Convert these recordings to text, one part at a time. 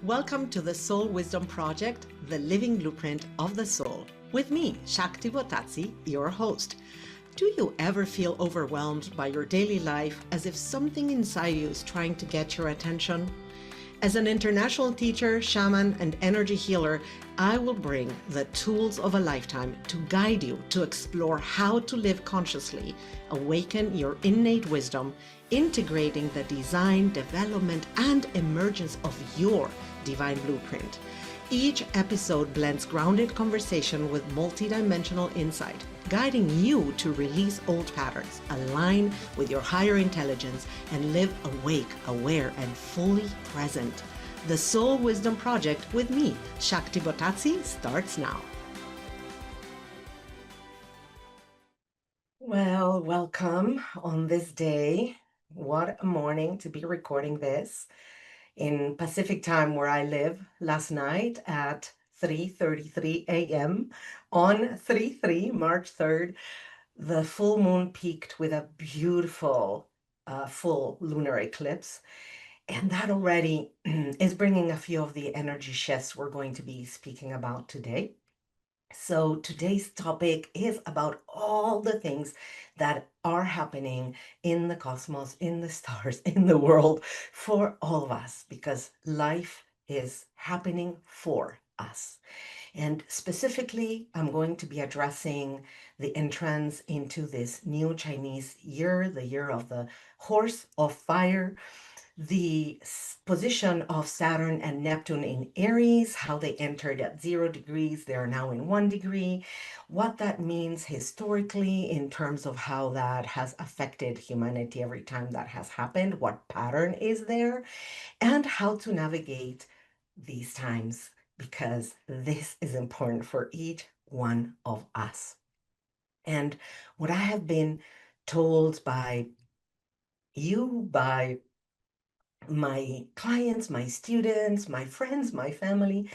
Welcome to the Soul Wisdom Project, the living blueprint of the soul. With me, Shakti Bottazzi, your host. Do you ever feel overwhelmed by your daily life as if something inside you is trying to get your attention? As an international teacher, shaman, and energy healer, I will bring the tools of a lifetime to guide you to explore how to live consciously, awaken your innate wisdom, integrating the design, development, and emergence of your divine blueprint. Each episode blends grounded conversation with multidimensional insight, guiding you to release old patterns, align with your higher intelligence, and live awake, aware, and fully present. The Soul Wisdom Project with me, Shakti Bottazzi, starts now. Well, welcome on this day. What a morning to be recording this in Pacific time where I live last night at 3:33 a.m. on 3/3, March 3rd. The full moon peaked with a beautiful full lunar eclipse. And that already is bringing a few of the energy shifts we're going to be speaking about today. So today's topic is about all the things that are happening in the cosmos, in the stars, in the world for all of us, because life is happening for us. And specifically, I'm going to be addressing the entrance into this new Chinese year, the year of the horse of fire, the position of Saturn and Neptune in Aries, how they entered at 0 degrees, they are now in 1 degree, what that means historically in terms of how that has affected humanity every time that has happened, what pattern is there, and how to navigate these times, because this is important for each one of us. And what I have been told by you, by my clients, my students, my friends, my family,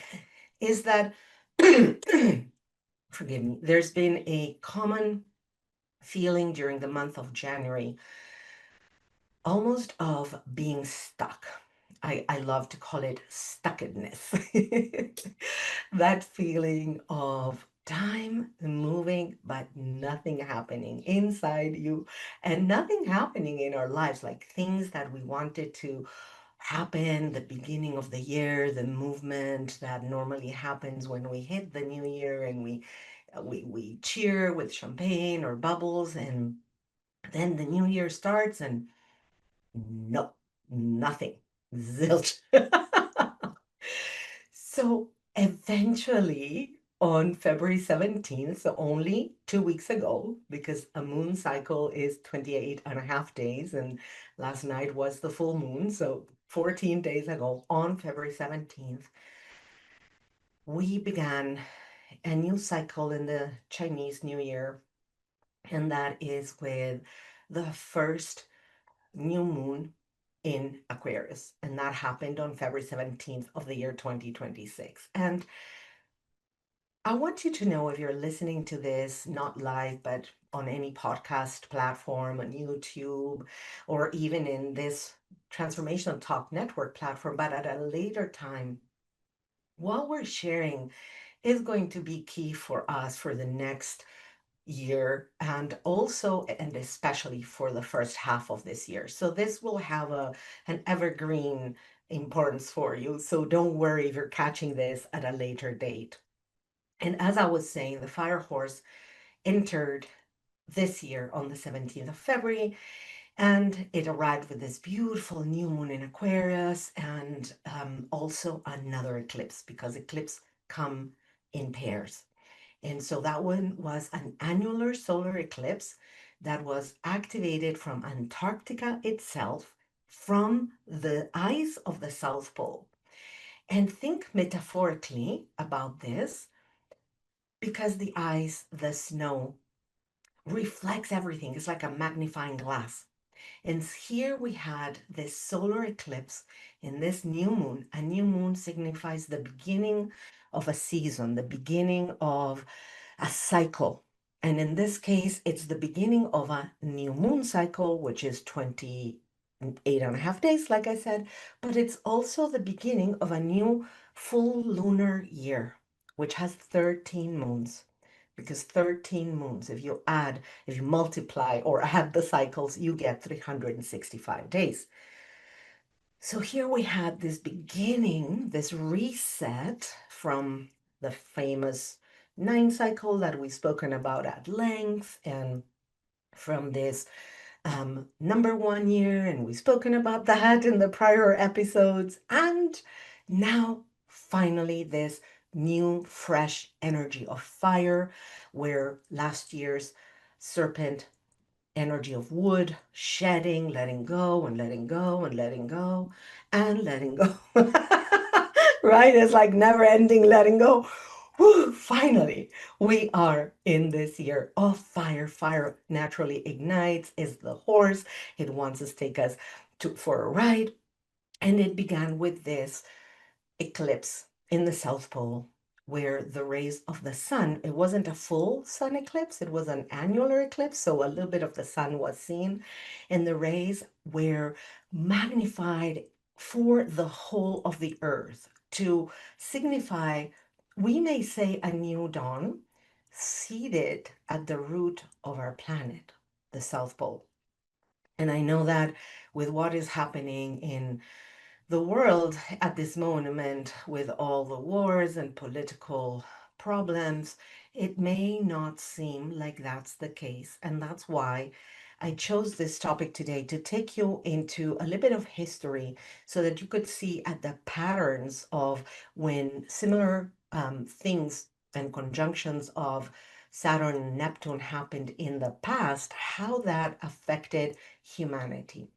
is that, forgive me, there's been a common feeling during the month of January, almost of being stuck. I love to call it stuckedness. That feeling of time moving, but nothing happening inside you and nothing happening in our lives, like things that we wanted to happen, the beginning of the year, the movement that normally happens when we hit the new year and we cheer with champagne or bubbles, and then the new year starts and no, nothing, zilch. So eventually on February 17th, so only 2 weeks ago, because a moon cycle is 28.5 days, and last night was the full moon, so 14 days ago on February 17th, we began a new cycle in the Chinese New Year, and that is with the first new moon in Aquarius, and that happened on February 17th of the year 2026. And I want you to know, if you're listening to this, not live, but on any podcast platform, on YouTube, or even in this Transformational Talk Network platform, but at a later time, what we're sharing is going to be key for us for the next year, and also and especially for the first half of this year. So this will have an evergreen importance for you. So don't worry if you're catching this at a later date. And as I was saying, the fire horse entered this year on the 17th of February, and it arrived with this beautiful new moon in Aquarius, and also another eclipse, because eclipses come in pairs. And so that one was an annular solar eclipse that was activated from Antarctica itself, from the ice of the South Pole. And think metaphorically about this, because the ice, the snow, reflects everything. It's like a magnifying glass. And here we had this solar eclipse in this new moon. A new moon signifies the beginning of a season, the beginning of a cycle. And in this case, it's the beginning of a new moon cycle, which is 29 8.5 days, like I said, but it's also the beginning of a new full lunar year, which has 13 moons. Because 13 moons, if you multiply or add the cycles, you get 365 days. So here we had this beginning, this reset from the famous 9 cycle that we've spoken about at length, and from this number 1 year, and we've spoken about that in the prior episodes. And now, finally, this new, fresh energy of fire, where last year's serpent energy of wood, shedding, letting go, and letting go, and letting go, and letting go. Right? It's like never ending letting go. Whew, finally, we are in this year of fire. Fire naturally ignites, is the horse. It wants to take us for a ride. And it began with this eclipse in the South Pole, where the rays of the sun, it wasn't a full sun eclipse, it was an annular eclipse, so a little bit of the sun was seen, and the rays were magnified for the whole of the earth to signify, we may say, a new dawn seated at the root of our planet, the South Pole. And I know that with what is happening in the world at this moment, with all the wars and political problems, it may not seem like that's the case. And that's why I chose this topic today, to take you into a little bit of history so that you could see at the patterns of when similar things and conjunctions of Saturn and Neptune happened in the past, how that affected humanity.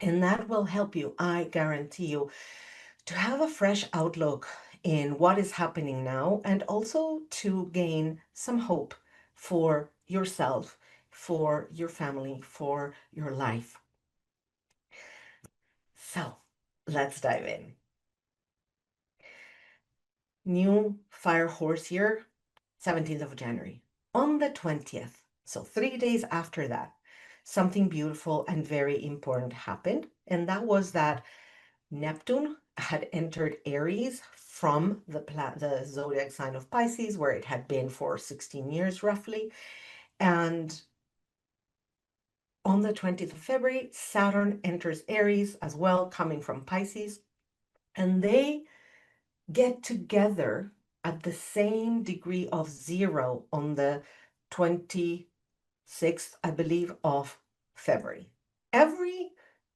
And that will help you, I guarantee you, to have a fresh outlook in what is happening now, and also to gain some hope for yourself, for your family, for your life. So let's dive in. New fire horse year, 17th of January. On the 20th, so 3 days after that, something beautiful and very important happened. And that was that Neptune had entered Aries from the zodiac sign of Pisces, where it had been for 16 years roughly. And on the 20th of February, Saturn enters Aries as well, coming from Pisces. And they get together at the same degree of 0 on the 26th, I believe, of February. Every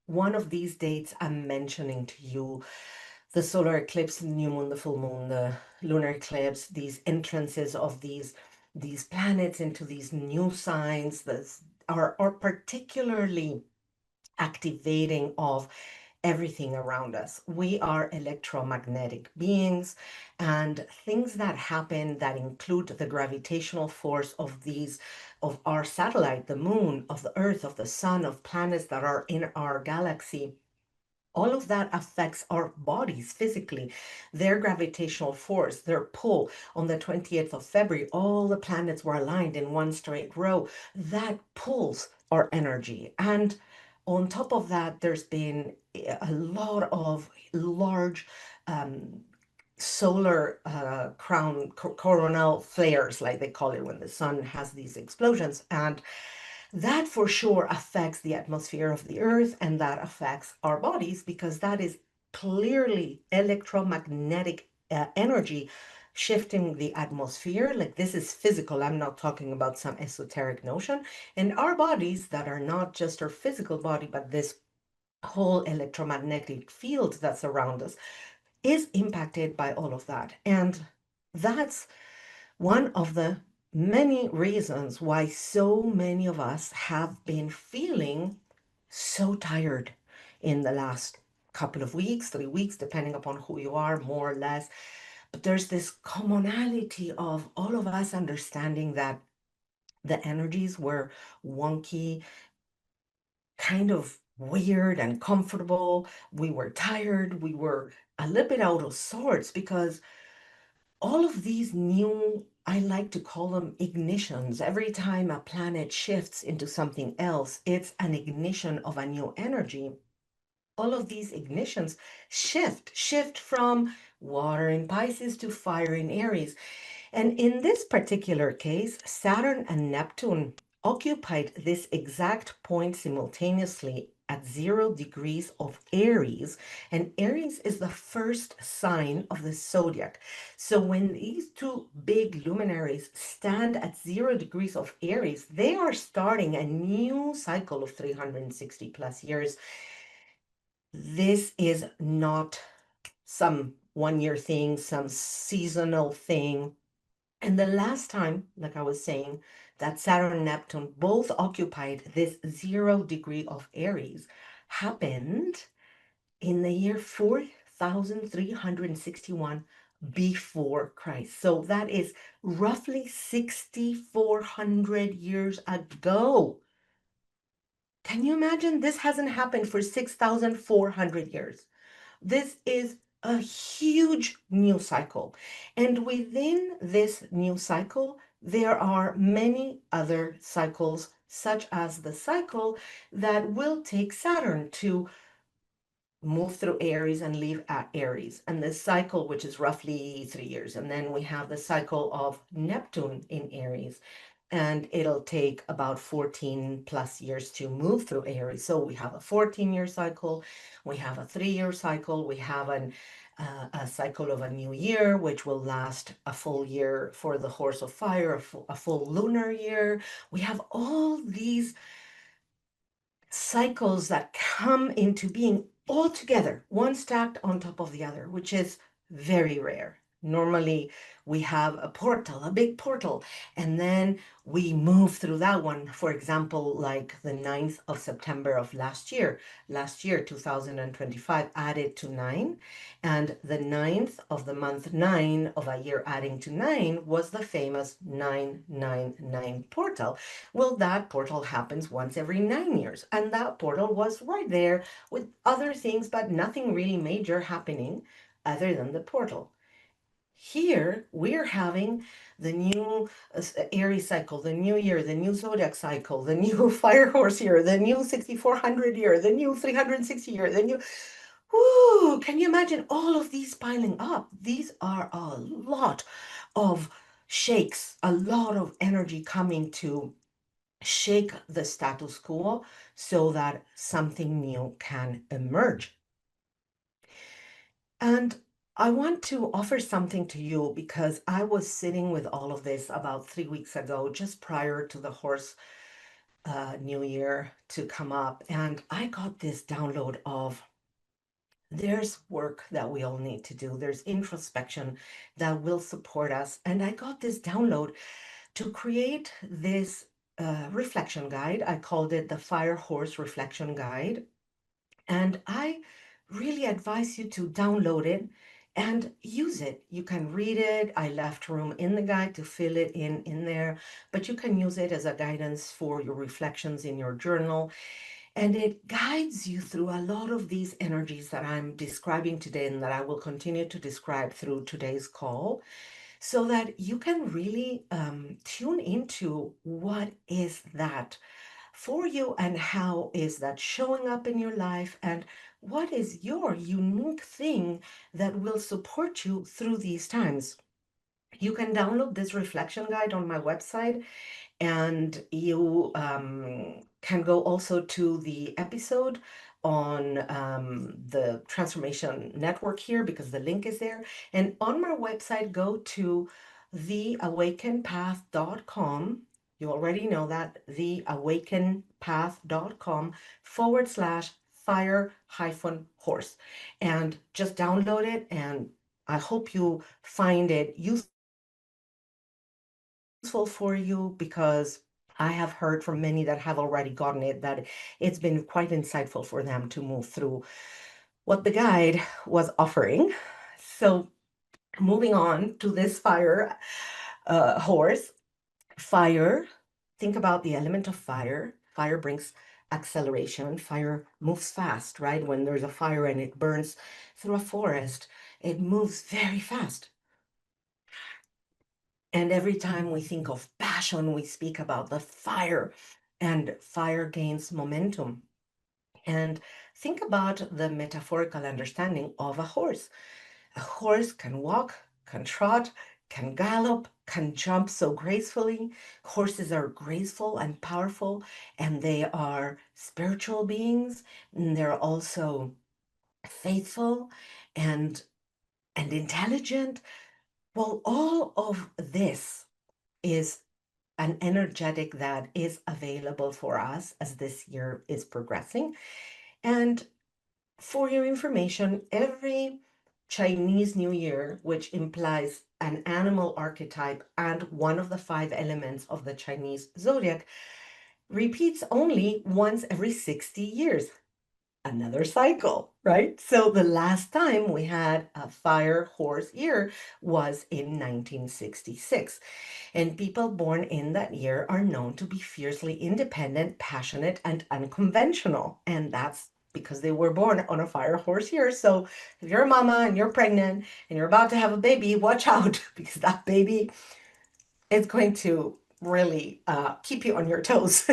one of these dates I'm mentioning to you, the solar eclipse, the new moon, the full moon, the lunar eclipse, these entrances of these planets into these new signs, are particularly activating of everything around us. We are electromagnetic beings, and things that happen that include the gravitational force of our satellite, the moon, of the earth, of the sun, of planets that are in our galaxy, all of that affects our bodies physically, their gravitational force, their pull. On the 20th of February, all the planets were aligned in one straight row. That pulls our energy. And on top of that, there's been a lot of large solar coronal flares, like they call it, when the sun has these explosions. And that for sure affects the atmosphere of the earth, and that affects our bodies, because that is clearly electromagnetic energy shifting the atmosphere. Like, this is physical. I'm not talking about some esoteric notion. And our bodies that are not just our physical body, but this whole electromagnetic field that's around us is impacted by all of that. And that's one of the many reasons why so many of us have been feeling so tired in the last couple of weeks, 3 weeks, depending upon who you are, more or less. But there's this commonality of all of us understanding that the energies were wonky, kind of weird and comfortable. We were tired. We were a little bit out of sorts, because all of these new, I like to call them ignitions. Every time a planet shifts into something else, it's an ignition of a new energy. all of these ignitions shift from water in Pisces to fire in Aries. And in this particular case, Saturn and Neptune occupied this exact point simultaneously at 0 degrees of Aries. And Aries is the first sign of the zodiac. So when these two big luminaries stand at 0 degrees of Aries, they are starting a new cycle of 360 plus years. This is not some 1 year thing, some seasonal thing. And the last time, like I was saying, that Saturn and Neptune both occupied this 0 degree of Aries happened in the year 4361 before Christ. So that is roughly 6,400 years ago. Can you imagine? This hasn't happened for 6,400 years. This is a huge new cycle. And within this new cycle, there are many other cycles, such as the cycle that will take Saturn to move through Aries and leave at Aries, and this cycle, which is roughly 3 years. And then we have the cycle of Neptune in Aries, and it'll take about 14 plus years to move through Aries. So we have a 14-year cycle, we have a 3-year cycle, we have a cycle of a new year, which will last a full year for the horse of fire, a full lunar year. We have all these cycles that come into being all together, one stacked on top of the other, which is very rare. Normally, we have a portal, a big portal, and then we move through that one. For example, like the 9th of September of last year, 2025, added to 9. And the 9th of the month 9 of a year adding to 9 was the famous 999 portal. Well, that portal happens once every 9 years. And that portal was right there with other things, but nothing really major happening other than the portal. Here, we're having the new Aries cycle, the new year, the new zodiac cycle, the new fire horse year, the new 6,400 year, the new 360 year, the new. Whoo, can you imagine all of these piling up? These are a lot of shakes, a lot of energy coming to shake the status quo so that something new can emerge. And I want to offer something to you because I was sitting with all of this about 3 weeks ago, just prior to the horse new year to come up. And I got this download of there's work that we all need to do. There's introspection that will support us. And I got this download to create this reflection guide. I called it the Fire Horse Reflection Guide. And I really advise you to download it and use it. You can read it. I left room in the guide to fill it in there, but you can use it as a guidance for your reflections in your journal. And it guides you through a lot of these energies that I'm describing today and that I will continue to describe through today's call, so that you can really tune into what is that for you and how is that showing up in your life and what is your unique thing that will support you through these times. You can download this reflection guide on my website, and you can go also to the episode on the Transformation Network here because the link is there. And on my website, go to theawakenpath.com. You already know that, theawakenpath.com/fire-horse. And just download it, and I hope you find it useful for you, because I have heard from many that have already gotten it that it's been quite insightful for them to move through what the guide was offering. So, moving on to this fire horse, fire, think about the element of fire. Fire brings acceleration. Fire moves fast, right? When there's a fire and it burns through a forest, it moves very fast. And every time we think of passion, we speak about the fire, and fire gains momentum. And Think about the metaphorical understanding of a horse. A horse can walk, can trot, can gallop, can jump so gracefully. Horses are graceful and powerful, and they are spiritual beings, and they're also faithful and intelligent. Well, all of this is an energetic that is available for us as this year is progressing. And for your information, every Chinese New Year, which implies an animal archetype and one of the five elements of the Chinese zodiac, repeats only once every 60 years. Another cycle, right? So the last time we had a fire horse year was in 1966. And people born in that year are known to be fiercely independent, passionate, and unconventional. And that's because they were born on a fire horse year. So if you're a mama and you're pregnant and you're about to have a baby, watch out because that baby is going to really keep you on your toes.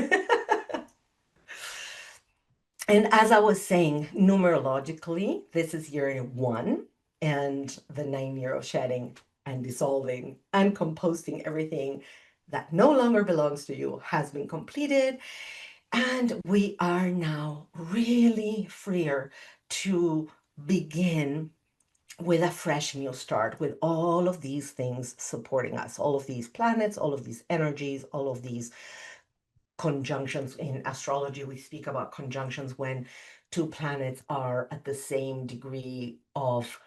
And as I was saying, numerologically, this is year one, and the 9 year of shedding and dissolving and composting everything that no longer belongs to you has been completed. And we are now really freer to begin with a fresh new start, with all of these things supporting us, all of these planets, all of these energies, all of these conjunctions. In astrology, we speak about conjunctions when two planets are at the same degree of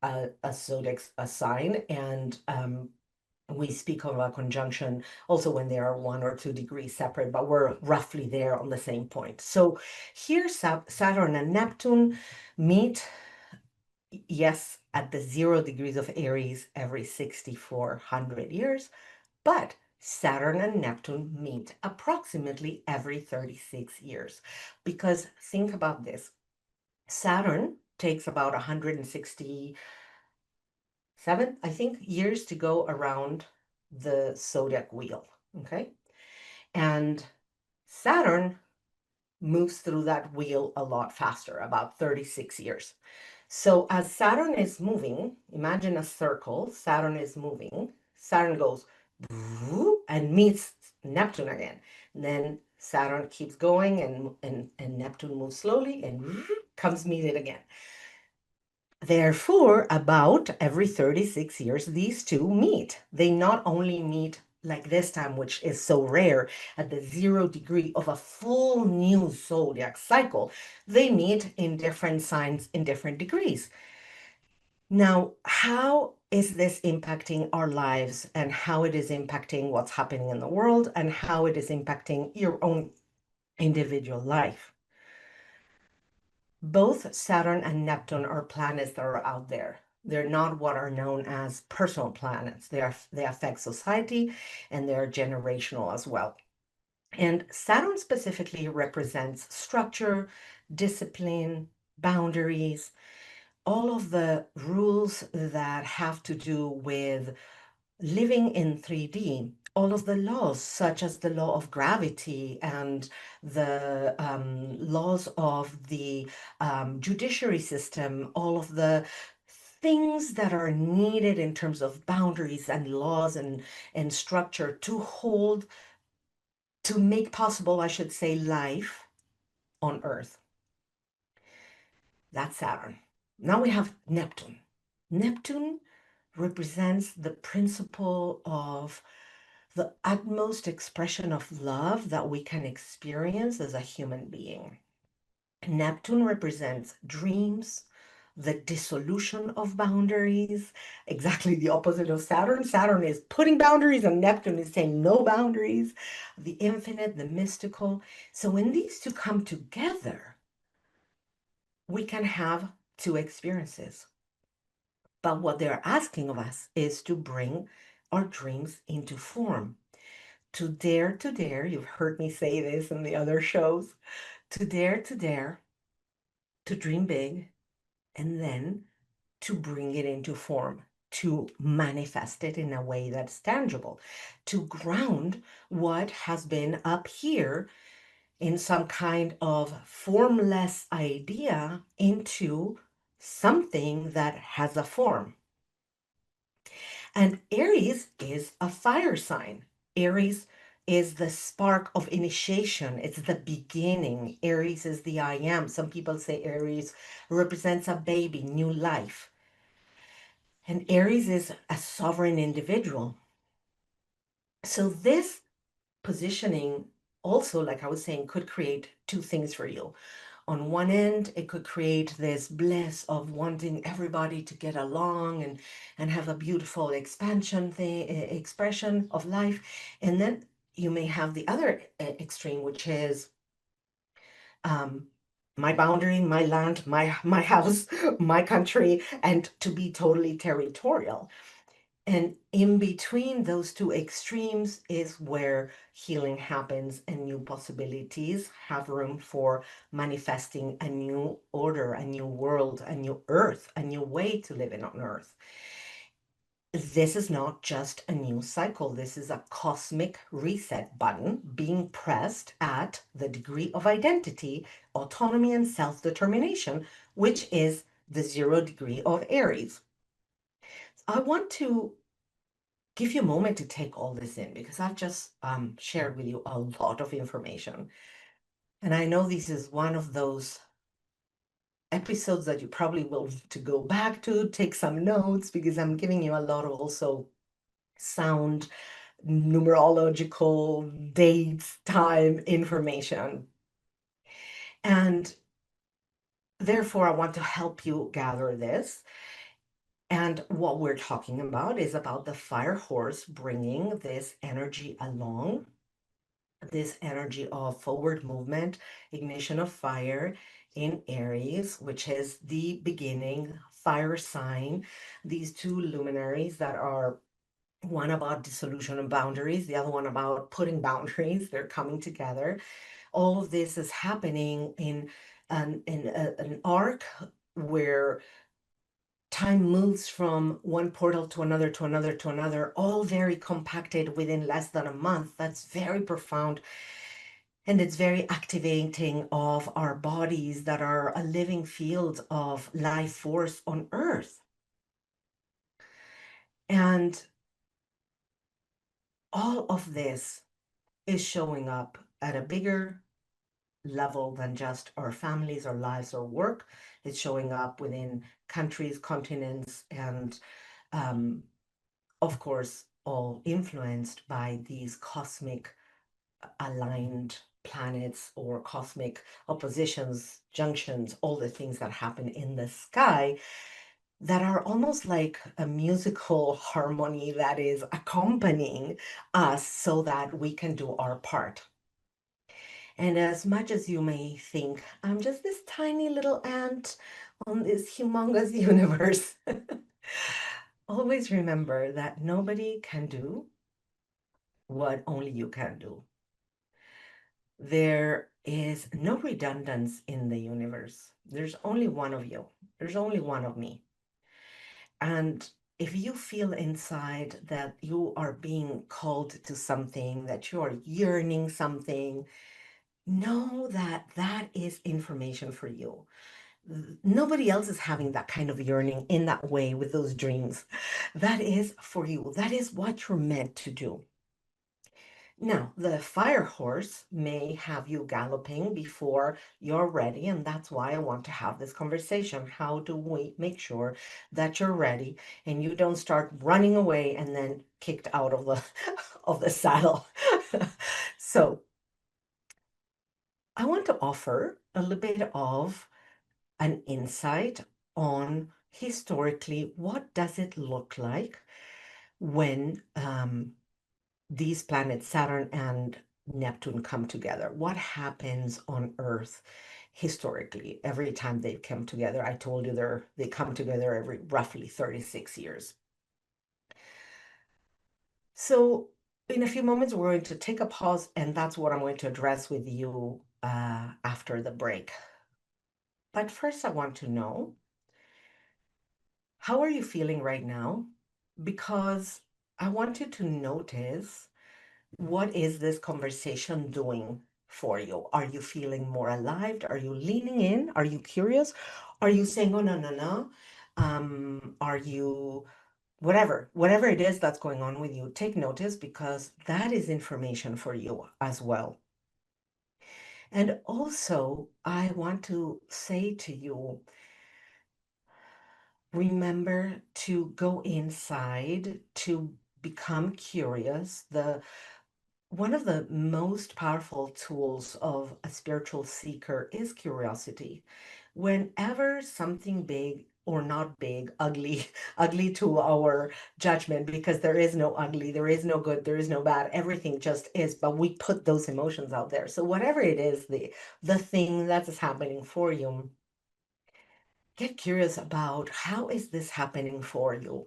a zodiac, a sign, and we speak of a conjunction also when they are 1 or 2 degrees separate, but we're roughly there on the same point. So here, Saturn and Neptune meet, yes, at the 0 degrees of Aries every 6,400 years, but Saturn and Neptune meet approximately every 36 years. Because think about this, Saturn takes about 167, I think, years to go around the zodiac wheel, okay? And Saturn moves through that wheel a lot faster, about 36 years. So as Saturn is moving, imagine a circle, Saturn is moving, Saturn goes and meets Neptune again. And then Saturn keeps going and Neptune moves slowly and comes meet it again. Therefore, about every 36 years, these two meet. They not only meet like this time, which is so rare, at the 0 degree of a full new zodiac cycle, they meet in different signs in different degrees. Now, how is this impacting our lives and how it is impacting what's happening in the world and how it is impacting your own individual life? Both Saturn and Neptune are planets that are out there. They're not what are known as personal planets. They affect society and they're generational as well. And Saturn specifically represents structure, discipline, boundaries, all of the rules that have to do with living in 3D, all of the laws, such as the law of gravity and the laws of the judiciary system, all of the things that are needed in terms of boundaries and laws and structure to hold, to make possible, I should say, life on Earth. That's Saturn. Now we have Neptune. Neptune represents the principle of the utmost expression of love that we can experience as a human being. Neptune represents dreams, the dissolution of boundaries, exactly the opposite of Saturn. Saturn is putting boundaries, and Neptune is saying no boundaries, the infinite, the mystical. So when these two come together, we can have two experiences. But what they're asking of us is to bring our dreams into form. To dare, you've heard me say this in the other shows, to dare, to dream big, and then to bring it into form, to manifest it in a way that's tangible, to ground what has been up here in some kind of formless idea into something that has a form. And Aries is a fire sign. Aries is the spark of initiation. It's the beginning. Aries is the I am. Some people say Aries represents a baby, new life. And Aries is a sovereign individual. So this positioning also, like I was saying, could create two things for you. On one end, it could create this bliss of wanting everybody to get along and have a beautiful expansion thing, expression of life. And then you may have the other extreme, which is um, my boundary, my land, my house, my country, and to be totally territorial. And in between those two extremes is where healing happens and new possibilities have room for manifesting a new order, a new world, a new earth, a new way to live in on earth. This is not just a new cycle. This is a cosmic reset button being pressed at the degree of identity, autonomy, and self-determination, which is the 0 degree of Aries. I want to give you a moment to take all this in because I've just shared with you a lot of information. And I know this is one of those episodes that you probably will need to go back to, take some notes, because I'm giving you a lot of also sound, numerological, dates, time information. And therefore, I want to help you gather this. And what we're talking about is about the fire horse bringing this energy along, this energy of forward movement, ignition of fire in Aries, which is the beginning fire sign. These two luminaries that are one about dissolution of boundaries, the other one about putting boundaries, they're coming together. All of this is happening in an arc where time moves from one portal to another, to another, to another, all very compacted within less than a month. That's very profound. And it's very activating of our bodies that are a living field of life force on Earth. And all of this is showing up at a bigger level than just our families, our lives, or work. It's showing up within countries, continents, and of course, all influenced by these cosmic aligned planets or cosmic oppositions, junctions, all the things that happen in the sky that are almost like a musical harmony that is accompanying us so that we can do our part. And as much as you may think, I'm just this tiny little ant on this humongous universe, always remember that nobody can do what only you can do. There is no redundance in the universe. There's only one of you. There's only one of me. And if you feel inside that you are being called to something, that you are yearning something, know that that is information for you. Nobody else is having that kind of yearning in that way with those dreams. That is for you. That is what you're meant to do. Now, the fire horse may have you galloping before you're ready, and that's why I want to have this conversation. How do we make sure that you're ready and you don't start running away and then kicked out of the of the saddle? So, I want to offer a little bit of an insight on historically what does it look like when these planets, Saturn and Neptune, come together. What happens on Earth historically every time they come together? I told you they come together every roughly 36 years. So in a few moments, we're going to take a pause, and that's what I'm going to address with you after the break. But first, I want to know, how are you feeling right now? Because I want you to notice, what is this conversation doing for you? Are you feeling more alive? Are you leaning in? Are you curious? Are you saying, oh, no, no, no? Are you whatever it is that's going on with you, take notice because that is information for you as well. And also, I want to say to you, remember to go inside, to become curious. The One of the most powerful tools of a spiritual seeker is curiosity. Whenever something big or not big, ugly, ugly to our judgment, because there is no ugly, there is no good, there is no bad, everything just is, but we put those emotions out there. So whatever it is, the thing that is happening for you, get curious about how is this happening for you?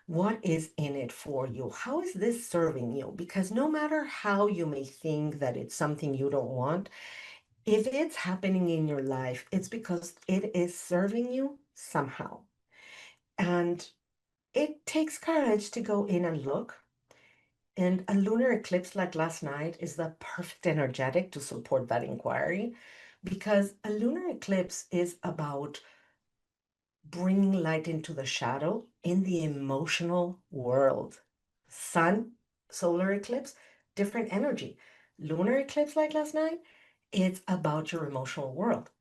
What is in it for you? How is this serving you? Because no matter how you may think that it's something you don't want, if it's happening in your life, it's because it is serving you somehow. And it takes courage to go in and look. And a lunar eclipse like last night is the perfect energetic to support that inquiry because a lunar eclipse is about bringing light into the shadow in the emotional world. Sun, solar eclipse, different energy. Lunar eclipse like last night, it's about your emotional world.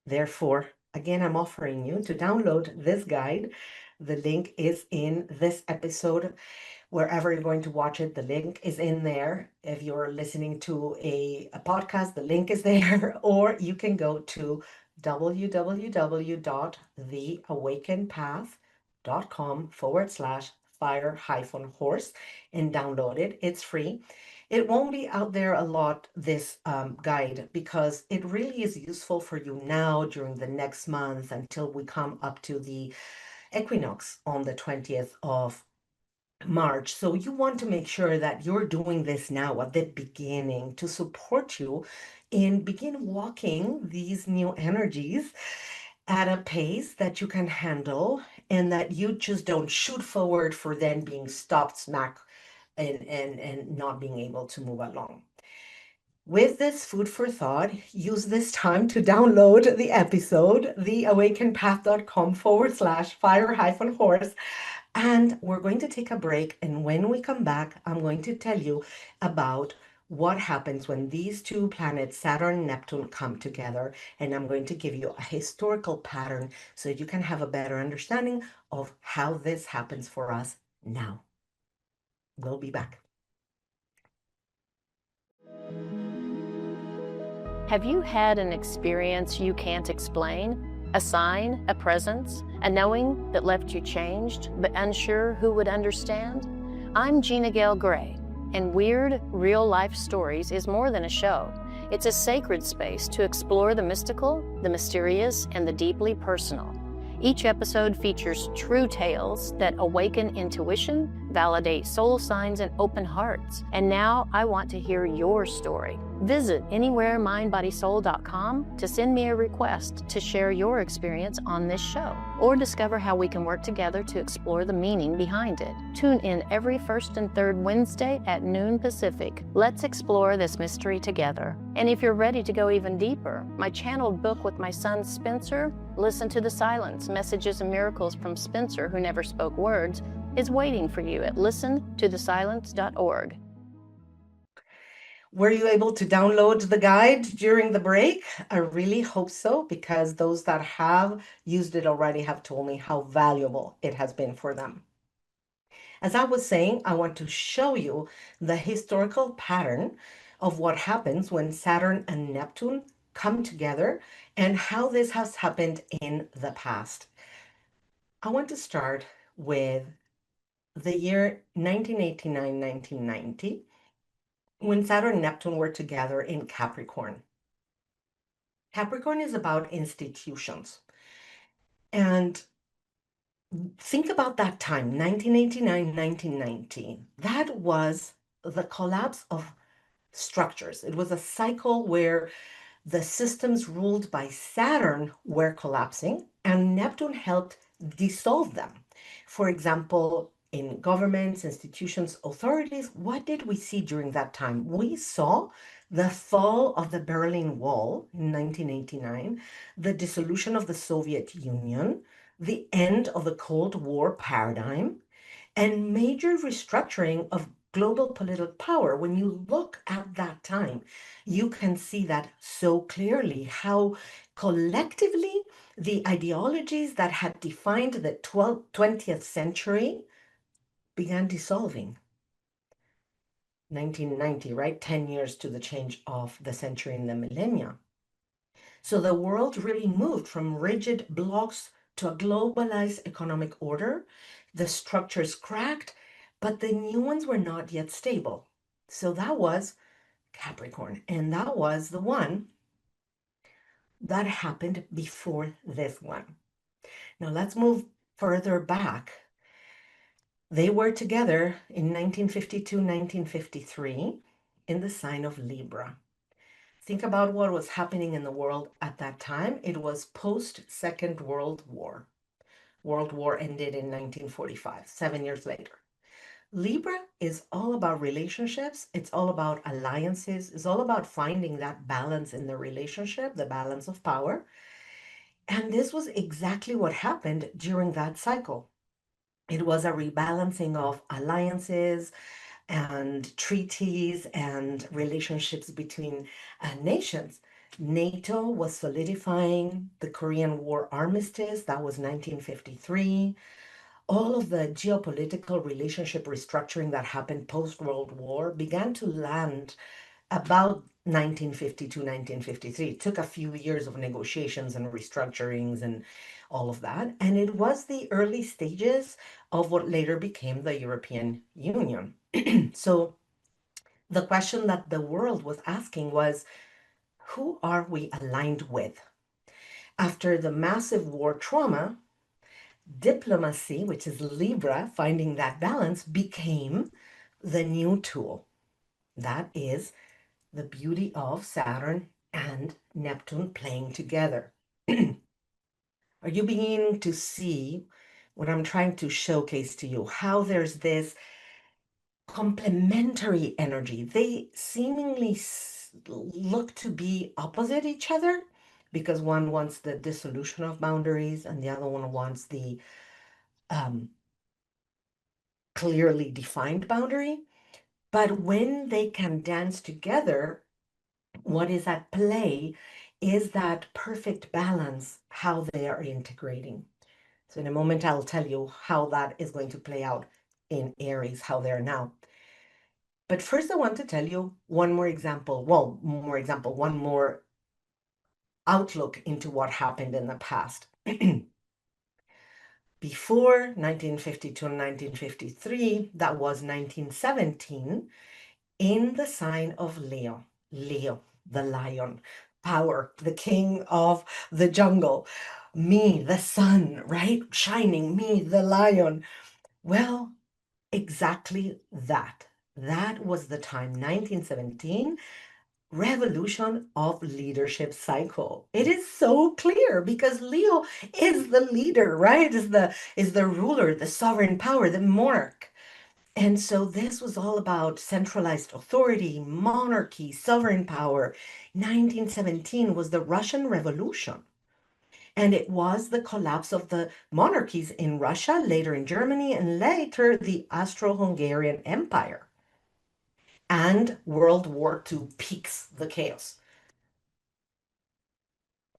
Therefore, again, I'm offering you to download this guide. The link is in this episode wherever you're going to watch it, the link is in there. If you're listening to a podcast, the link is there, or you can go to www.theawakenedpath.com/fire-horse and download it. It's free. It won't be out there a lot, this guide, because it really is useful for you now during the next month until we come up to the equinox on the 20th of March. So you want to make sure that you're doing this now at the beginning to support you in begin walking these new energies at a pace that you can handle and that you just don't shoot forward for then being stopped smack and not being able to move along. With this food for thought, use this time to download the episode, theawakenedpath.com/fire-horse. And we're going to take a break. And when we come back, I'm going to tell you about what happens when these two planets, Saturn and Neptune, come together. And I'm going to give you a historical pattern so you can have a better understanding of how this happens for us now. We'll be back. Have you had an experience you can't explain? A sign, a presence, a knowing that left you changed but unsure who would understand? I'm Gina Gale Gray, and Weird Real Life Stories is more than a show. It's a sacred space to explore the mystical, the mysterious, and the deeply personal. Each episode features true tales that awaken intuition, validate soul signs, and open hearts. And now I want to hear your story. Visit anywheremindbodysoul.com to send me a request to share your experience on this show, or discover how we can work together to explore the meaning behind it. Tune in every first and third Wednesday at noon Pacific. Let's explore this mystery together. And if you're ready to go even deeper, my channeled book with my son Spencer, Listen to the Silence, Messages and Miracles from Spencer Who Never Spoke Words, is waiting for you at listentothesilence.org. Were you able to download the guide during the break? I really hope so, because those that have used it already have told me how valuable it has been for them. As I was saying, I want to show you the historical pattern of what happens when Saturn and Neptune come together and how this has happened in the past. I want to start with the year 1989-1990, when Saturn and Neptune were together in Capricorn. Capricorn is about institutions. And think about that time, 1989, 1990. That was the collapse of structures. It was a cycle where the systems ruled by Saturn were collapsing, and Neptune helped dissolve them. For example, in governments, institutions, authorities, what did we see during that time? We saw the fall of the Berlin Wall in 1989, the dissolution of the Soviet Union, the end of the Cold War paradigm, and major restructuring of global political power. When you look at that time, you can see that so clearly how collectively the ideologies that had defined the 20th century began dissolving. 1990, right? 10 years to the change of the century and the millennia. So the world really moved from rigid blocks to a globalized economic order. The structures cracked, but the new ones were not yet stable. So that was Capricorn, and that was the one that happened before this one. Now let's move further back. They were together in 1952, 1953 in the sign of Libra. Think about what was happening in the world at that time. It was post-Second World War. World War ended in 1945, 7 years later. Libra is all about relationships. It's all about alliances. It's all about finding that balance in the relationship, the balance of power. And this was exactly what happened during that cycle. It was a rebalancing of alliances and treaties and relationships between nations. NATO was solidifying the Korean War armistice, that was 1953. All of the geopolitical relationship restructuring that happened post-World War began to land about 1950 to 1953. It took a few years of negotiations and restructurings and all of that. And it was the early stages of what later became the European Union. So the question that the world was asking was, who are we aligned with? After the massive war trauma, diplomacy, which is Libra, finding that balance, became the new tool. That is the beauty of Saturn and Neptune playing together. Are you beginning to see what I'm trying to showcase to you? How there's this complementary energy. They seemingly look to be opposite each other because one wants the dissolution of boundaries and the other one wants the um, clearly defined boundary. But when they can dance together, what is at play is that perfect balance, how they are integrating. So in a moment, I'll tell you how that is going to play out in Aries, how they're now. But first, I want to tell you one more example. Well, one more outlook into what happened in the past. Before 1952 and 1953, that was 1917, in the sign of Leo. Leo, the lion, power, the king of the jungle. Me, the sun, right? Shining, me, the lion. Well, exactly that. That was the time, 1917, revolution of leadership cycle. It is so clear because Leo is the leader, right? Is the ruler, the sovereign power, the monarch. And so this was all about centralized authority, monarchy, sovereign power. 1917 was the Russian Revolution. And it was the collapse of the monarchies in Russia, later in Germany, and later the Austro-Hungarian Empire. And World War II peaks the chaos.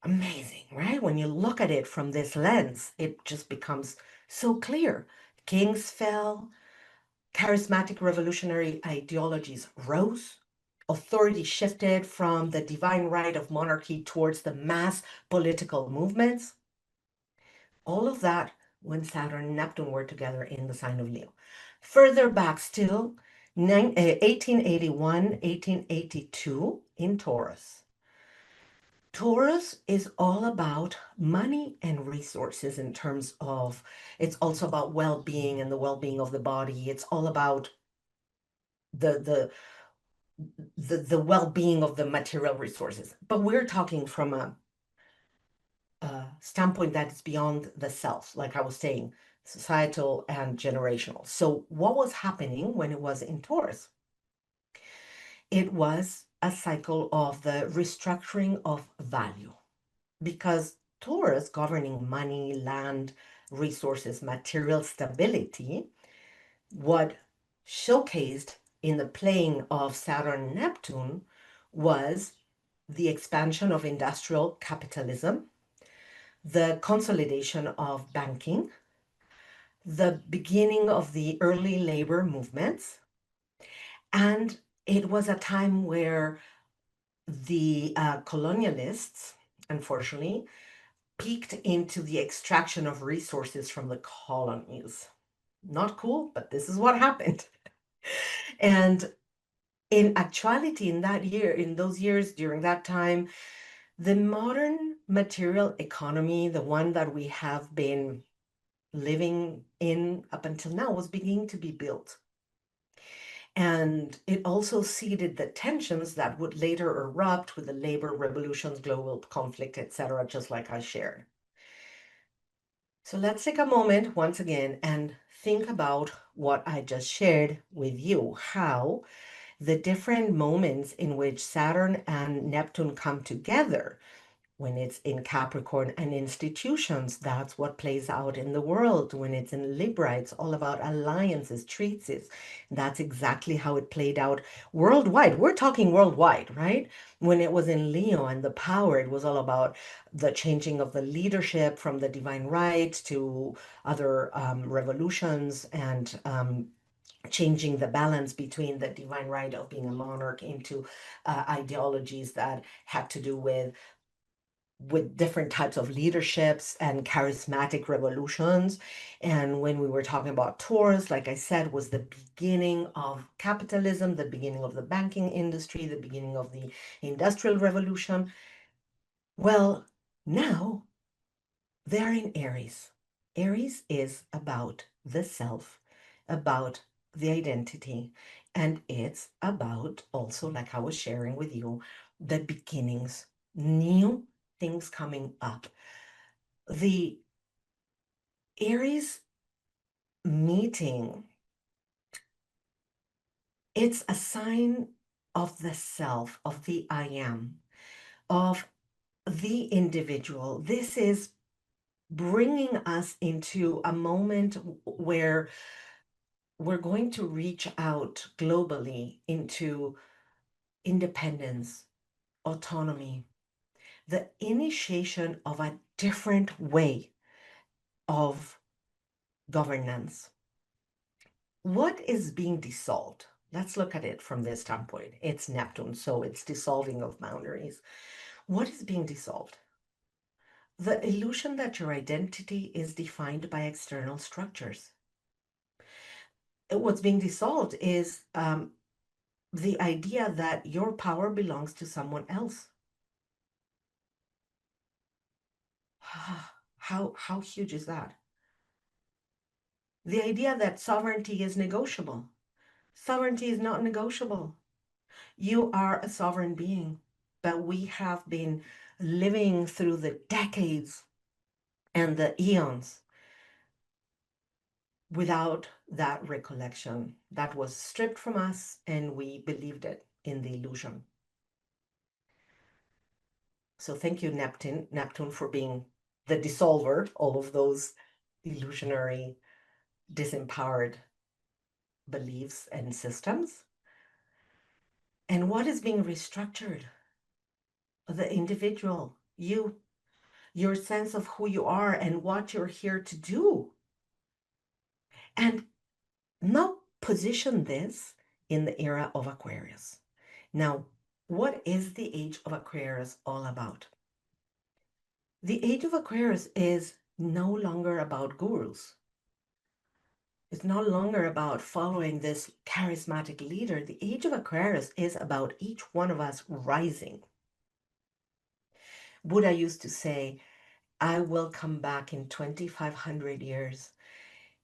Amazing, right? When you look at it from this lens, it just becomes so clear. Kings fell, charismatic revolutionary ideologies rose, authority shifted from the divine right of monarchy towards the mass political movements. All of that when Saturn and Neptune were together in the sign of Leo. Further back still, 1881, 1882 in Taurus. Taurus is all about money and resources in terms of, it's also about well-being and the well-being of the body. It's all about the well-being of the material resources. But we're talking from a standpoint that is beyond the self, like I was saying, societal and generational. So what was happening when it was in Taurus? It was a cycle of the restructuring of value, because Taurus, governing money, land, resources, material stability, what showcased in the playing of Saturn and Neptune was the expansion of industrial capitalism, the consolidation of banking, the beginning of the early labor movements. And it was a time where the colonialists, unfortunately, peeked into the extraction of resources from the colonies. Not cool, but this is what happened. And in actuality, in that year, in those years, during that time, the modern material economy, the one that we have been living in up until now, was beginning to be built. And it also seeded the tensions that would later erupt with the labor revolutions, global conflict, etc., just like I shared. So let's take a moment once again and think about what I just shared with you, how the different moments in which Saturn and Neptune come together. When it's in Capricorn and institutions, that's what plays out in the world. When it's in Libra, it's all about alliances, treaties. That's exactly how it played out worldwide. We're talking worldwide, right? When it was in Leo and the power, it was all about the changing of the leadership from the divine right to other revolutions and changing the balance between the divine right of being a monarch into ideologies that had to do with different types of leaderships and charismatic revolutions. And when we were talking about Taurus, like I said, was the beginning of capitalism, the beginning of the banking industry, the beginning of the industrial revolution. Well, now they're in Aries. Aries is about the self, about the identity, and it's about also, like I was sharing with you, the beginnings, new things coming up. The Aries meeting, it's a sign of the self, of the I am, of the individual. This is bringing us into a moment where we're going to reach out globally into independence, autonomy, the initiation of a different way of governance. What is being dissolved? Let's look at it from this standpoint. It's Neptune, so it's dissolving of boundaries. What is being dissolved? The illusion that your identity is defined by external structures. What's being dissolved is the idea that your power belongs to someone else. How huge is that? The idea that sovereignty is negotiable. Sovereignty is not negotiable. You are a sovereign being, but we have been living through the decades and the eons without that recollection. That was stripped from us, and we believed it in the illusion. So thank you, Neptune, for being the dissolver, all of those illusionary, disempowered beliefs and systems. And what is being restructured? The individual, you, your sense of who you are and what you're here to do. And now position this in the era of Aquarius. Now, what is the age of Aquarius all about? The age of Aquarius is no longer about gurus. It's no longer about following this charismatic leader. The age of Aquarius is about each one of us rising. Buddha used to say, I will come back in 2,500 years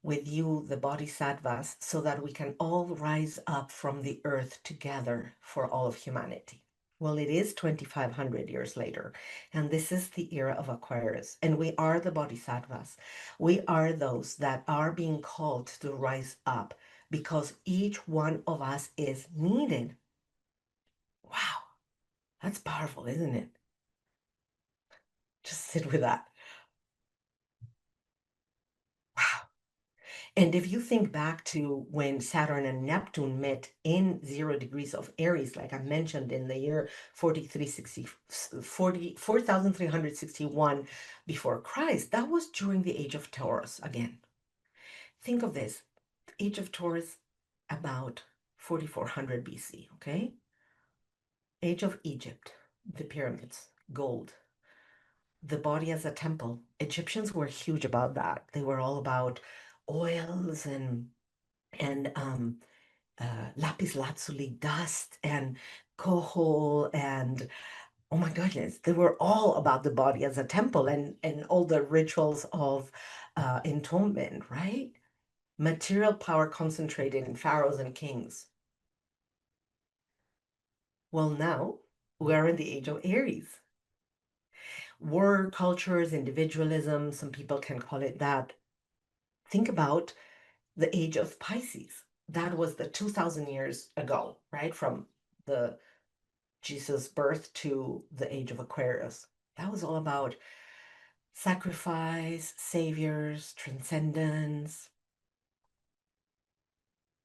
with you, the Bodhisattvas, so that we can all rise up from the earth together for all of humanity. Well, it is 2,500 years later, and this is the era of Aquarius, and we are the Bodhisattvas. We are those that are being called to rise up because each one of us is needed. Wow. That's powerful, isn't it? Just sit with that. Wow. And if you think back to when Saturn and Neptune met in 0 degrees of Aries, like I mentioned in the year 4,361 before Christ, that was during the age of Taurus again. Think of this, age of Taurus, about 4,400 BC, okay? Age of Egypt, the pyramids, gold, the body as a temple. Egyptians were huge about that. They were all about oils and lapis lazuli dust and coal and oh my goodness, they were all about the body as a temple and all the rituals of entombment, right? Material power concentrated in pharaohs and kings. Well, now we're in the age of Aries. War cultures, individualism, some people can call it that. Think about the age of Pisces. That was the 2000 years ago, right? From the Jesus' birth to the age of Aquarius. That was all about sacrifice, saviors, transcendence.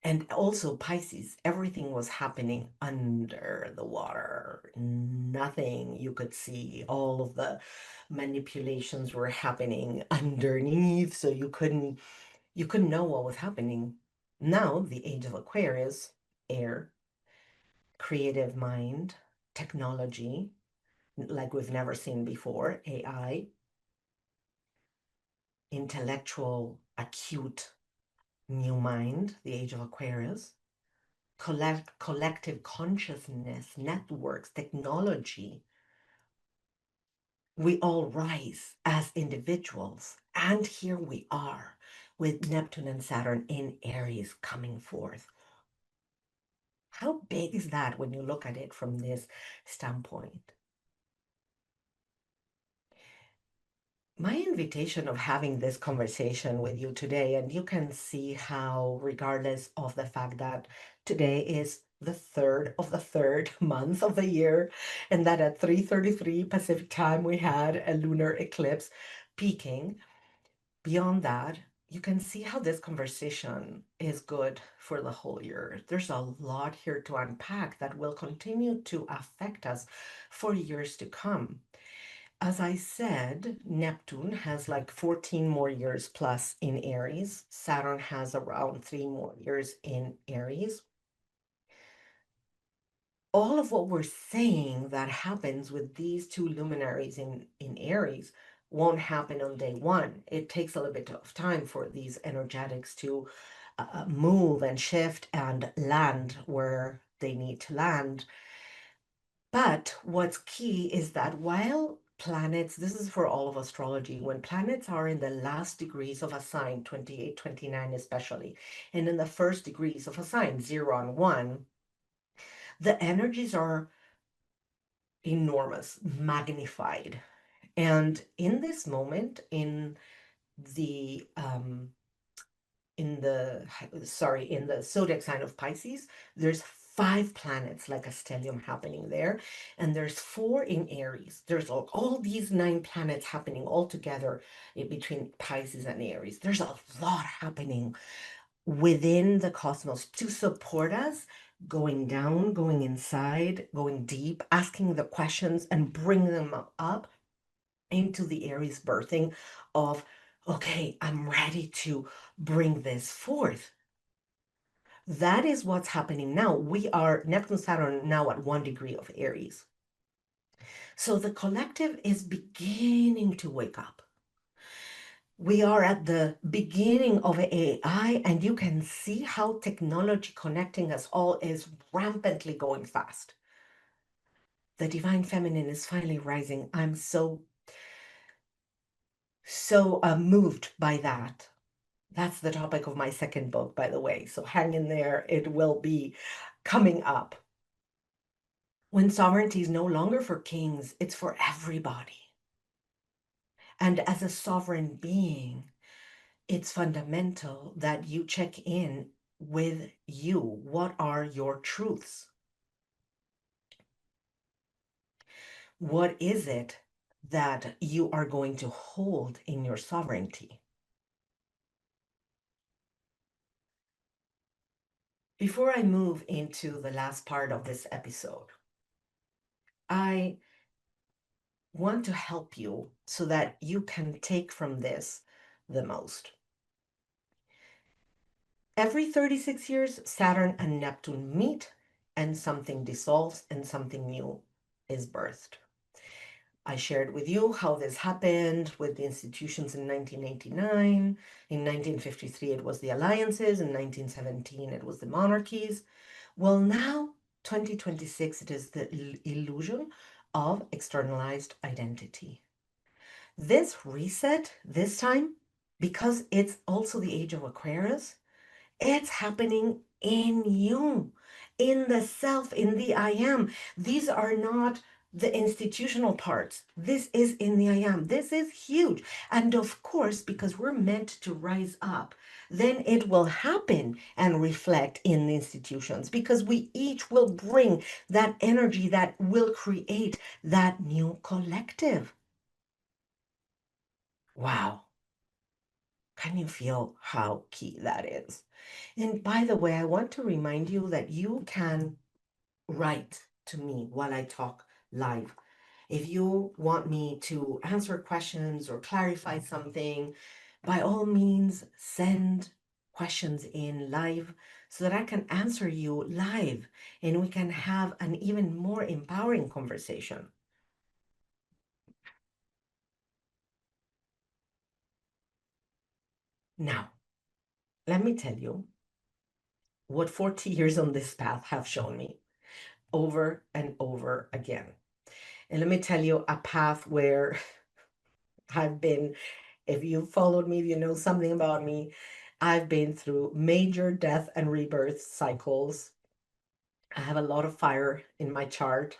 And also Pisces, everything was happening under the water. Nothing you could see. All of the manipulations were happening underneath, so you couldn't know what was happening. Now, the age of Aquarius, air, creative mind, technology, like we've never seen before, AI, intellectual, acute, new mind, the age of Aquarius, collective consciousness, networks, technology. We all rise as individuals. And here we are with Neptune and Saturn in Aries coming forth. How big is that when you look at it from this standpoint? My invitation of having this conversation with you today, and you can see how, regardless of the fact that today is the third of the third month of the year, and that at 3:33 Pacific time we had a lunar eclipse peaking. Beyond that, you can see how this conversation is good for the whole year. There's a lot here to unpack that will continue to affect us for years to come. As I said, Neptune has like 14 more years plus in Aries. Saturn has around 3 more years in Aries. All of what we're saying that happens with these two luminaries in Aries won't happen on day one. It takes a little bit of time for these energetics to move and shift and land where they need to land. But what's key is that while planets, this is for all of astrology, when planets are in the last degrees of a sign, 28, 29 especially, and in the first degrees of a sign, 0 and 1, the energies are enormous, magnified. And in this moment, the um, in the zodiac sign of Pisces, there's 5 planets like a stellium happening there, and there's 4 in Aries. There's all these 9 planets happening all together between Pisces and Aries. There's a lot happening within the cosmos to support us, going down, going inside, going deep, asking the questions and bring them up into the Aries birthing of, okay, I'm ready to bring this forth. That is what's happening now. We are Neptune Saturn now at 1 degree of Aries. So the collective is beginning to wake up. We are at the beginning of AI, and you can see how technology connecting us all is rampantly going fast. The divine feminine is finally rising. I'm so moved by that. That's the topic of my second book, by the way. So hang in there. It will be coming up. When sovereignty is no longer for kings, it's for everybody. And as a sovereign being, it's fundamental that you check in with you. What are your truths? What is it that you are going to hold in your sovereignty? Before I move into the last part of this episode, I want to help you so that you can take from this the most. Every 36 years, Saturn and Neptune meet, and something dissolves and something new is birthed. I shared with you how this happened with the institutions in 1989. In 1953, it was the alliances. In 1917, it was the monarchies. Well, now, 2026, it is the illusion of externalized identity. This reset, this time, because it's also the age of Aquarius, it's happening in you, in the self, in the I am. These are not the institutional parts. This is in the I am. This is huge. And of course, because we're meant to rise up, then it will happen and reflect in the institutions because we each will bring that energy that will create that new collective. Wow. Can you feel how key that is? And by the way, I want to remind you that you can write to me while I talk live. If you want me to answer questions or clarify something, by all means, send questions in live so that I can answer you live and we can have an even more empowering conversation. Now, let me tell you what 40 years on this path have shown me over and over again. And let me tell you a path where I've been, if you followed me, if you know something about me, I've been through major death and rebirth cycles. I have a lot of fire in my chart.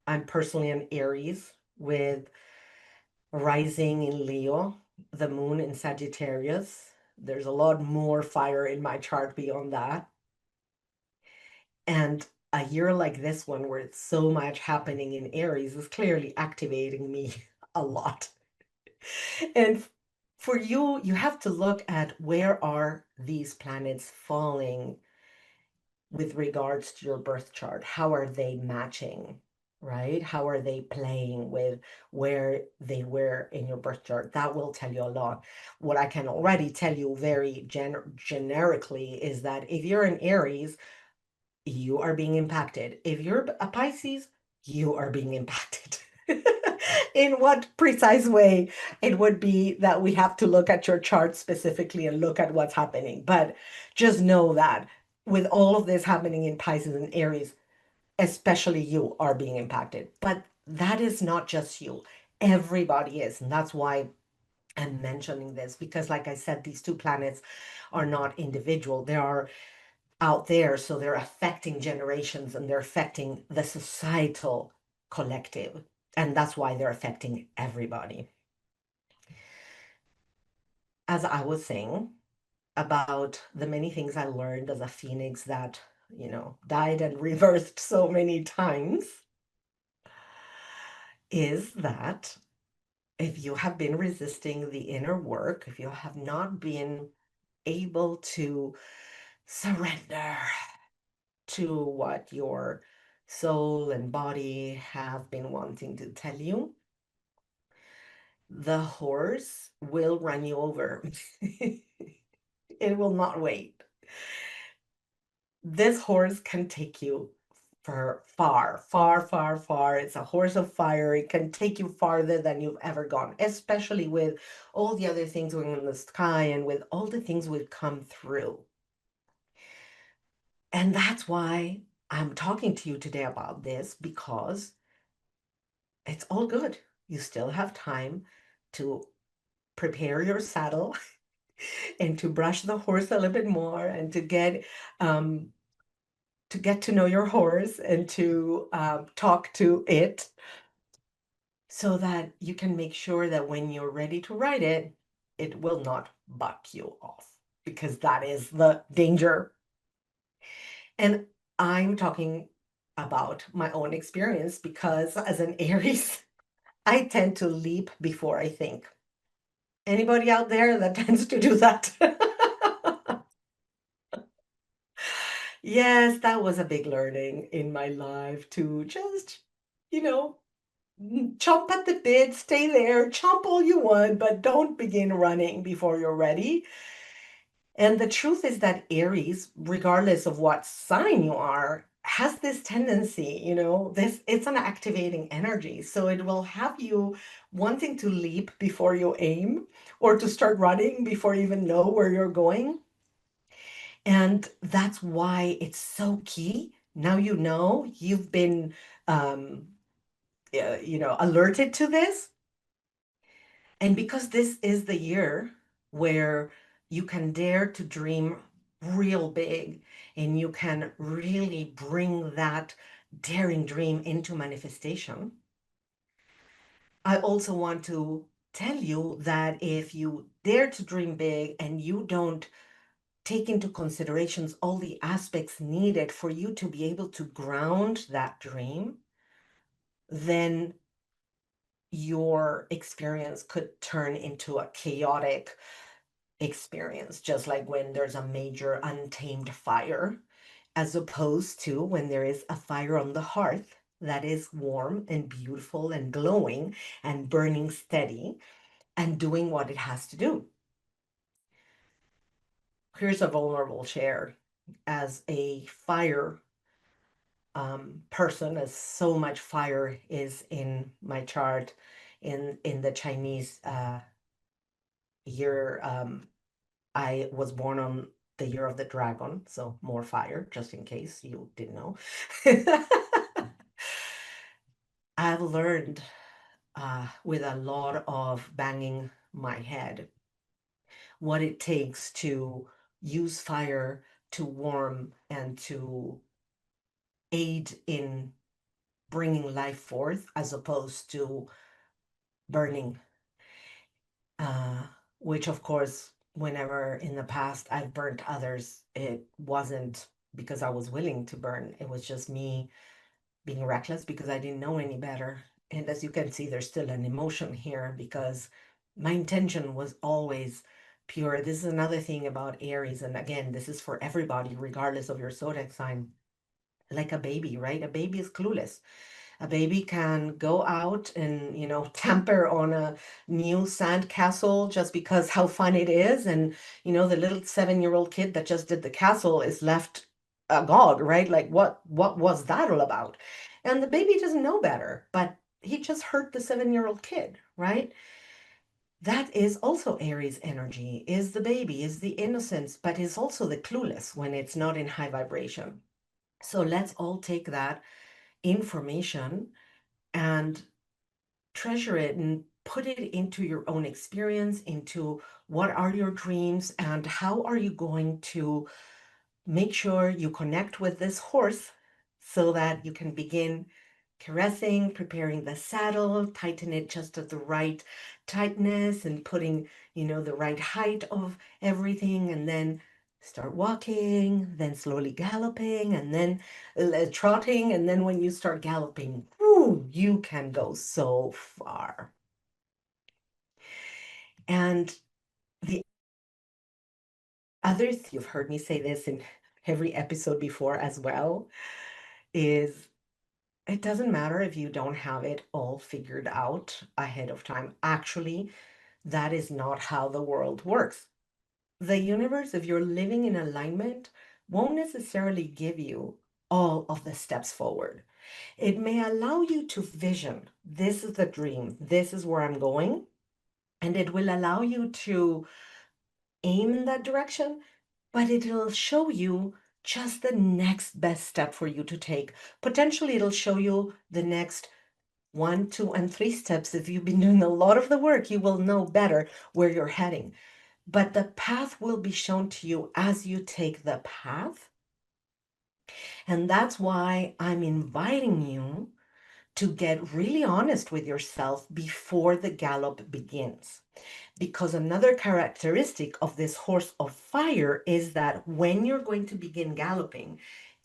I'm personally an Aries with rising in Leo, the moon in Sagittarius. There's a lot more fire in my chart beyond that. And a year like this one, where it's so much happening in Aries, is clearly activating me a lot. And for you, you have to look at where are these planets falling with regards to your birth chart. How are they matching, right? How are they playing with where they were in your birth chart? That will tell you a lot. What I can already tell you very generically is that if you're an Aries, you are being impacted. If you're a Pisces, you are being impacted. In what precise way? It would be that we have to look at your chart specifically and look at what's happening. But just know that with all of this happening in Pisces and Aries, especially you are being impacted. But that is not just you. Everybody is. And that's why I'm mentioning this, because like I said, these two planets are not individual. They are out there, so they're affecting generations and they're affecting the societal collective, and that's why they're affecting everybody. As I was saying about the many things I learned as a phoenix that, died and rebirthed so many times, is that if you have been resisting the inner work, if you have not been able to surrender to what your soul and body have been wanting to tell you, the horse will run you over. It will not wait. This horse can take you for far, far, far, far. It's a horse of fire. It can take you farther than you've ever gone, especially with all the other things going in the sky and with all the things we've come through. And that's why I'm talking to you today about this, because it's all good. You still have time to prepare your saddle and to brush the horse a little bit more and to get to know your horse and to talk to it so that you can make sure that when you're ready to ride it, it will not buck you off, because that is the danger. And I'm talking about my own experience because as an Aries, I tend to leap before I think. Anybody out there that tends to do that? Yes, that was a big learning in my life to just, you know, chomp at the bit, stay there, chomp all you want, but don't begin running before you're ready. And the truth is that Aries, regardless of what sign you are, has this tendency, this it's an activating energy. So it will have you wanting to leap before you aim or to start running before you even know where you're going. And that's why it's so key. Now you know you've been um, alerted to this. And because this is the year where you can dare to dream real big and you can really bring that daring dream into manifestation, I also want to tell you that if you dare to dream big and you don't take into considerations all the aspects needed for you to be able to ground that dream, then your experience could turn into a chaotic experience, just like when there's a major untamed fire, as opposed to when there is a fire on the hearth that is warm and beautiful and glowing and burning steady and doing what it has to do. Here's a vulnerable share. As a fire person, as so much fire is in my chart, in the Chinese year, I was born on the year of the dragon, so more fire, just in case you didn't know. I've learned with a lot of banging my head what it takes to use fire to warm and to aid in bringing life forth as opposed to burning. Uh, which, of course, whenever in the past I've burnt others, it wasn't because I was willing to burn. It was just me being reckless because I didn't know any better. And as you can see, there's still an emotion here because my intention was always pure. This is another thing about Aries. And again, this is for everybody, regardless of your zodiac sign. Like a baby, right? A baby is clueless. A baby can go out and, tamper on a new sand castle just because how fun it is. And, the little 7-year-old kid that just did the castle is left agog, right? Like, what was that all about? And the baby doesn't know better, but he just hurt the 7-year-old kid, right? That is also Aries energy, is the baby, is the innocence, but is also the clueless when it's not in high vibration. So let's all take that information and treasure it and put it into your own experience, into what are your dreams and how are you going to make sure you connect with this horse so that you can begin caressing, preparing the saddle, tighten it just at the right tightness and putting, the right height of everything, and then start walking, then slowly galloping, and then trotting. And then when you start galloping, whoo, you can go so far. And the others, you've heard me say this in every episode before as well, is it doesn't matter if you don't have it all figured out ahead of time. Actually, that is not how the world works. The universe, if you're living in alignment, won't necessarily give you all of the steps forward. It may allow you to vision, this is the dream, this is where I'm going, and it will allow you to aim in that direction, but it'll show you just the next best step for you to take. Potentially, it'll show you the next 1, 2, and 3 steps. If you've been doing a lot of the work, you will know better where you're heading. But the path will be shown to you as you take the path. And that's why I'm inviting you to get really honest with yourself before the gallop begins. Because another characteristic of this horse of fire is that when you're going to begin galloping,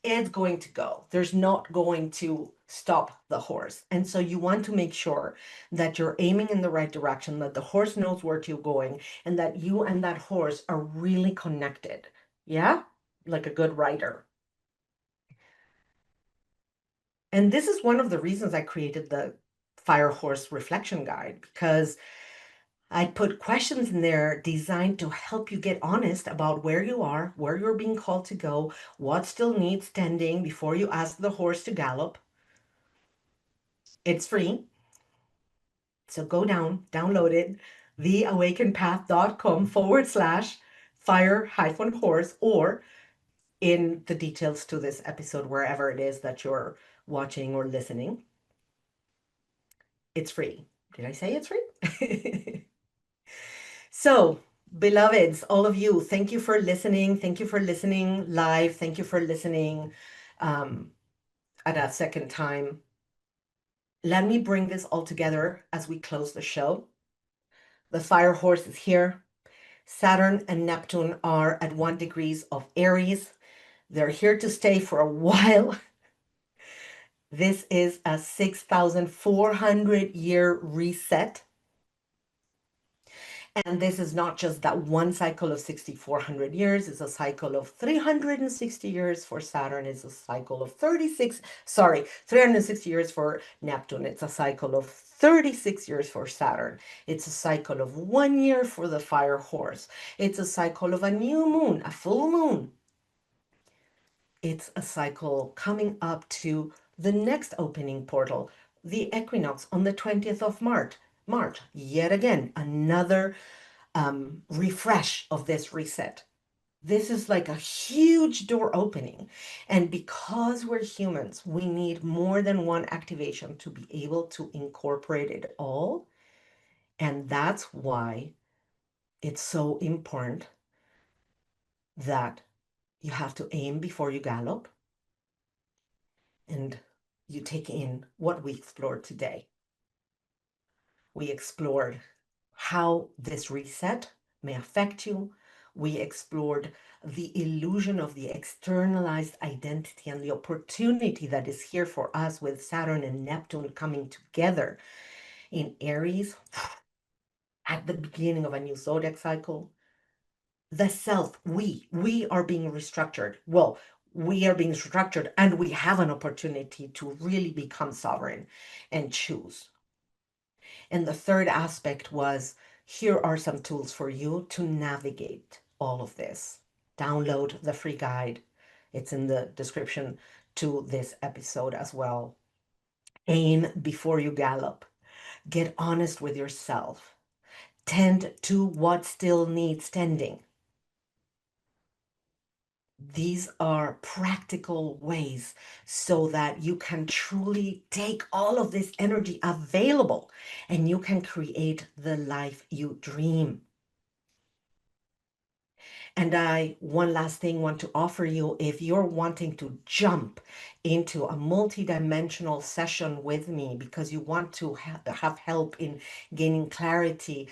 it's going to go. There's not going to stop the horse. And so you want to make sure that you're aiming in the right direction, that the horse knows where you're going, and that you and that horse are really connected. Yeah? Like a good rider. And this is one of the reasons I created the Fire Horse Reflection Guide, because I put questions in there designed to help you get honest about where you are, where you're being called to go, what still needs tending before you ask the horse to gallop. It's free. So go download it, theawakenedpath.com/fire-horse, or in the details to this episode, wherever it is that you're watching or listening. It's free. Did I say it's free? So, beloveds, all of you, thank you for listening. Thank you for listening live. Thank you for listening at a second time. Let me bring this all together as we close the show. The Fire Horse is here. Saturn and Neptune are at 1 degree of Aries. They're here to stay for a while. This is a 6,400-year reset. And this is not just that one cycle of 6,400 years. It's a cycle of 360 years for Saturn. It's a cycle of 360 years for Neptune. It's a cycle of 36 years for Saturn. It's a cycle of 1 year for the Fire Horse. It's a cycle of a new moon, a full moon. It's a cycle coming up to the next opening portal, the equinox on the 20th of March. Yet again, another refresh of this reset. This is like a huge door opening. And because we're humans, we need more than one activation to be able to incorporate it all. And that's why it's so important that you have to aim before you gallop. And you take in what we explored today. We explored how this reset may affect you. We explored the illusion of the externalized identity and the opportunity that is here for us with Saturn and Neptune coming together in Aries at the beginning of a new zodiac cycle. The self, we are being restructured. Well, we are being structured, and we have an opportunity to really become sovereign and choose. And the third aspect was, here are some tools for you to navigate all of this. Download the free guide. It's in the description to this episode as well. Aim before you gallop. Get honest with yourself. Tend to what still needs tending. These are practical ways so that you can truly take all of this energy available and you can create the life you dream. And one last thing, want to offer you, if you're wanting to jump into a multidimensional session with me because you want to have help in gaining clarity,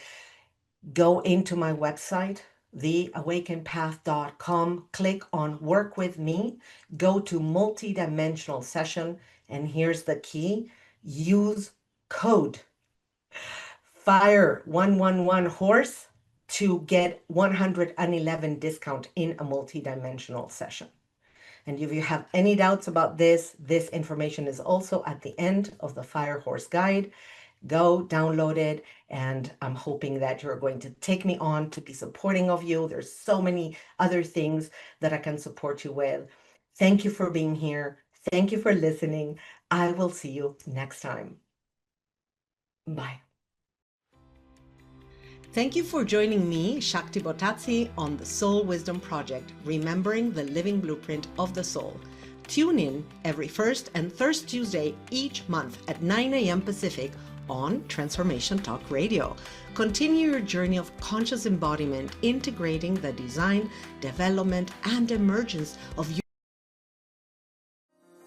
go into my website, theawakenedpath.com, click on work with me, go to multidimensional session, and here's the key: use code FIRE111HORSE to get 111 discount in a multidimensional session. And if you have any doubts about this information is also at the end of the Fire Horse Guide. Go download it, and I'm hoping that you're going to take me on to be supporting of you. There's so many other things that I can support you with. Thank you for being here. Thank you for listening. I will see you next time. Bye. Thank you for joining me, Shakti Bottazzi, on the Soul Wisdom Project, remembering the living blueprint of the soul. Tune in every first and third Tuesday each month at 9 a.m. Pacific on Transformation Talk Radio. Continue your journey of conscious embodiment, integrating the design, development, and emergence of